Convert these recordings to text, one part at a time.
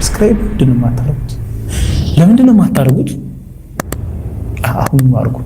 ሰብስክራይብ ምንድነው የማታደርጉት? ለምንድነው የማታደርጉት? አሁን አድርጉ።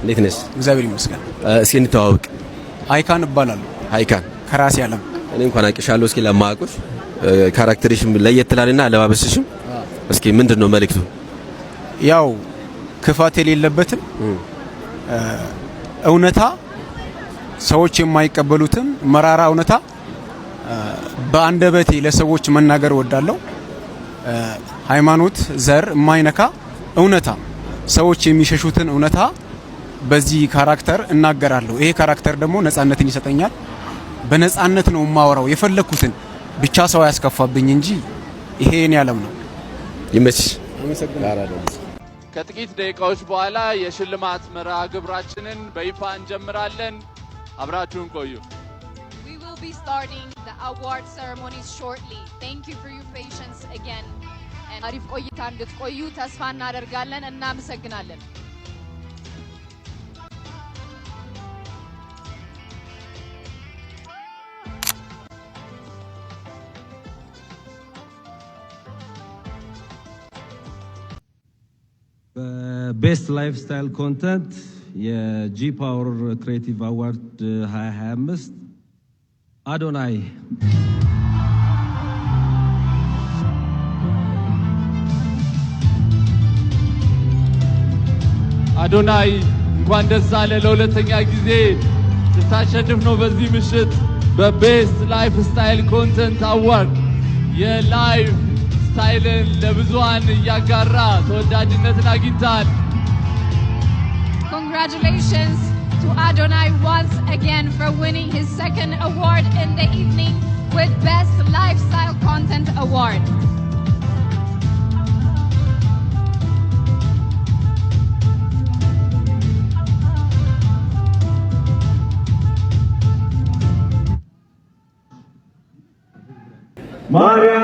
እንዴት ነሽ? እግዚአብሔር ይመስገን። እስኪ እንተዋወቅ። ሃይካን እባላለሁ። ሃይካን ከራሴ ዓለም። እኔ እንኳን አውቅሻለሁ። እስኪ ለማያውቁሽ ካራክተርሽም ለየት ትላልና አለባበስሽም እስኪ ምንድነው መልእክቱ? ያው ክፋት የሌለበትም እውነታ ሰዎች የማይቀበሉትም መራራ እውነታ በአንደበቴ ለሰዎች መናገር እወዳለሁ። ሃይማኖት፣ ዘር የማይነካ እውነታ ሰዎች የሚሸሹትን እውነታ በዚህ ካራክተር እናገራለሁ። ይሄ ካራክተር ደግሞ ነፃነትን ይሰጠኛል። በነፃነት ነው የማወራው የፈለኩትን ብቻ ሰው ያስከፋብኝ እንጂ ይሄ የኔ ዓለም ነው። ይመችሽ። አመሰግናለሁ። ከጥቂት ደቂቃዎች በኋላ የሽልማት መርሃ ግብራችንን በይፋ እንጀምራለን። አብራችሁን ቆዩ። We will be starting the award ceremonies shortly. Thank you for your patience again. And አሪፍ ቆይታ እንድትቆዩ ተስፋ እናደርጋለን። እናመሰግናለን። ቤስት ላይፍስታይል ኮንተንት የጂ ፓወር ክሬቲቭ አዋርድ 2025 አዶናይ አዶናይ እንኳን ደስ አለ። ለሁለተኛ ጊዜ ስታሸንፍ ነው በዚህ ምሽት በቤስት ላይፍ ስታይል ኮንተንት አዋርድ የላይፍ ስታይልን ለብዙሃን እያጋራ ተወዳጅነትን አግኝታል። Congratulations to Adonai once again for winning his second award in the evening with Best Lifestyle Content Award. Mariam,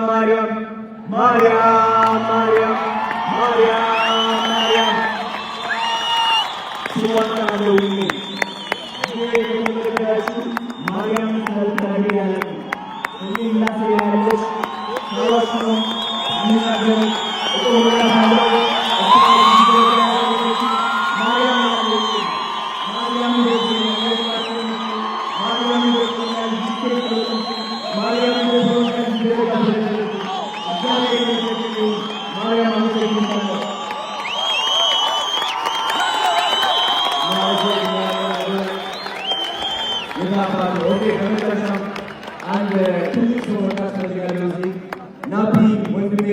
Mariam, Mariam, Mariam, Mariam, Mariam. ኦኬ በመጨረሻ አንድ ትልቅ ሰው መጣት ፈልጋለሁ እዚህ ናፒ ወንድሜ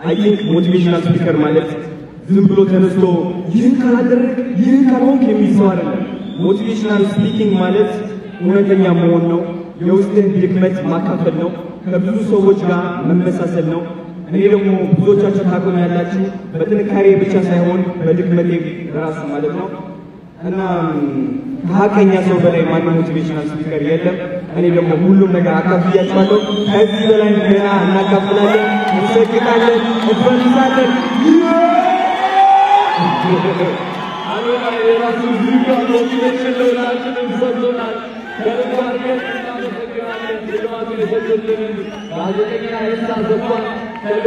አይ ቲንክ ሞቲቬሽናል ስፒከር ማለት ዝም ብሎ ተነስቶ ይህን ካላደረግ ይህን ካልሆንክ የሚል ሰው አይደለም። ሞቲቬሽናል ስፒኪንግ ማለት እውነተኛ መሆን ነው። የውስጥን ድክመት ማካፈል ነው። ከብዙ ሰዎች ጋር መመሳሰል ነው። እኔ ደግሞ ብዙዎቻችሁ ታውቁኛላችሁ በጥንካሬ ብቻ ሳይሆን በድክመቴ ራስ ማለት ነው እና ከሀቀኛ ሰው በላይ ማንም ሞቲቬሽናል ስፒከር የለም። እኔ ደግሞ ሁሉም ነገር አካፍያችኋለሁ። ከዚህ በላይ ገና እናካፍላለን፣ እንሰግጣለን፣ እንፈንሳለን። አዶና የራሱ ዙጋ ሞቲቬሽን ለሁላችንም ሰጥቶናል። ከልባርገን እናመሰግናለን። ሽልማቱን የሰጡልን ጋዜጠኛ ኤልሳ ዘፋን ከልብ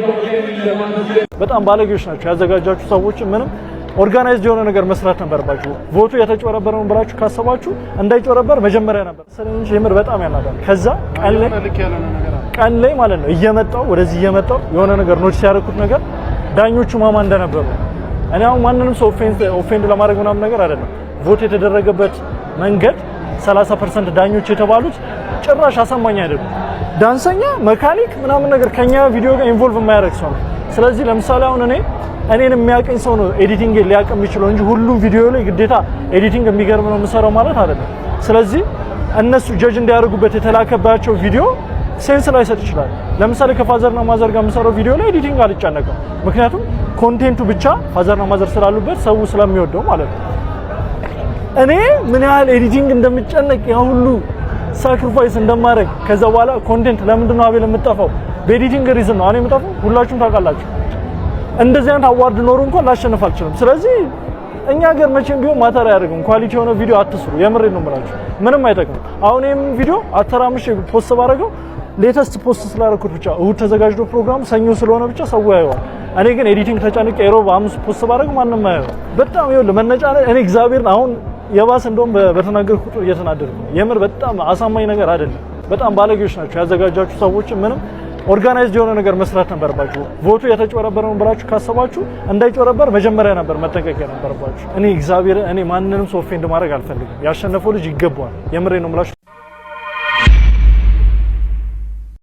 አድርገን ለማመስገን በጣም ባለጌዎች ናቸው ያዘጋጃችሁ ሰዎች። ምንም ኦርጋናይዝድ የሆነ ነገር መስራት ነበርባችሁ። ቮቱ የተጨረበረ ነው ብላችሁ ካሰባችሁ እንዳይጨረበር መጀመሪያ ነበር ስለዚህ የምር በጣም ያናዳል። ከዛ ቀን ላይ ማለት ነው እየመጣው ወደዚህ እየመጣው የሆነ ነገር ኖቲስ ያደረኩት ነገር ዳኞቹ ማማ እንደነበሩ እኔ አሁን ማንንም ሰው ኦፌንድ ለማድረግ ምናምን ነገር አይደለም። ቮት የተደረገበት መንገድ 30% ዳኞች የተባሉት ጭራሽ አሳማኝ አይደለም። ዳንሰኛ መካኒክ ምናምን ነገር ከኛ ቪዲዮ ጋር ኢንቮልቭ የማያደርግ ሰው ነው። ስለዚህ ለምሳሌ አሁን እኔን የሚያቀኝ ሰው ነው ኤዲቲንግ ሊያውቅ የሚችለው እንጂ ሁሉም ቪዲዮ ላይ ግዴታ ኤዲቲንግ የሚገርም ነው የምሰራው ማለት አይደለም። ስለዚህ እነሱ ጀጅ እንዲያደርጉበት የተላከባቸው ቪዲዮ ሴንስ ላይ ሰጥ ይችላል። ለምሳሌ ከፋዘርና ማዘር ጋር የምሰራው ቪዲዮ ላይ ኤዲቲንግ አልጨነቅም፣ ምክንያቱም ኮንቴንቱ ብቻ ፋዘርና ማዘር ስላሉበት ሰው ስለሚወደው ማለት ነው። እኔ ምን ያህል ኤዲቲንግ እንደምጨነቅ ያ ሁሉ ሳክሪፋይስ እንደማድረግ ከዛ በኋላ ኮንቴንት ለምንድን ነው አቤል የምጠፋው? በኤዲቲንግ ሪዝን ነው እኔ የምጠፋው። ሁላችሁም ታውቃላችሁ። እንደዚህ አይነት አዋርድ ኖሮ እንኳን ላሸንፍ አልችልም። ስለዚህ እኛ ሀገር መቼም ቢሆን ማተር አያደርግም። ኳሊቲ የሆነ ቪዲዮ አትስሩ። የምሬን ነው የምላችሁ፣ ምንም አይጠቅም። አሁን ይሄን ቪዲዮ አተራምሽ ፖስት ባደረገው ሌተስት ፖስት ስላደረኩት ብቻ እሁድ ተዘጋጅቶ ፕሮግራም ሰኞ ስለሆነ ብቻ ሰው ያየዋል። እኔ ግን ኤዲቲንግ ተጨንቄ ሮብ ሐሙስ ፖስት ባደረግ ማንም አያየው። በጣም ይኸውልህ መነጫነጭ። እኔ እግዚአብሔርን አሁን የባስ እንደውም በተናገርኩ ቁጥር እየተናደድኩ የምር በጣም አሳማኝ ነገር አይደለም። በጣም ባለጌዎች ናቸው ያዘጋጃችሁ ሰዎች። ምንም ኦርጋናይዝድ የሆነ ነገር መስራት ነበርባችሁ። ቮቱ የተጨረበረ ነው ብላችሁ ካሰባችሁ እንዳይጨረበር መጀመሪያ ነበር መጠንቀቅ ነበርባችሁ። እኔ እግዚአብሔር እኔ ማንንም ሰው ኦፌንድ ማድረግ አልፈልግም። ያሸነፈው ልጅ ይገባዋል። የምሬ ነው የምላችሁ።